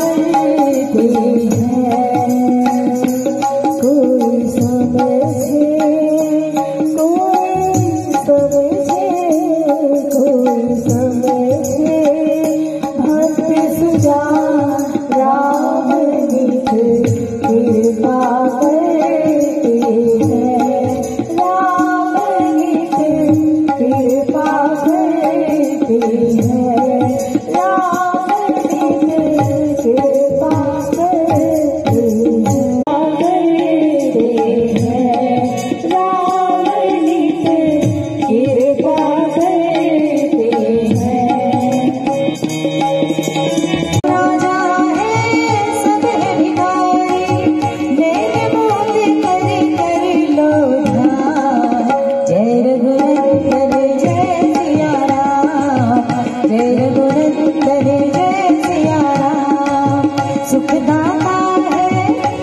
करते हैं। कोई समझे कोई समझे भक्त सुजा राम नित कृपा करते हैं। राम नित कृपा करते हैं। राम नित कृपा करते हैं। राम नित कृपा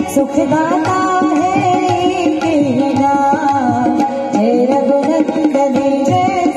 सुखदाता है एक ही नाम, जय रघुनंदन जय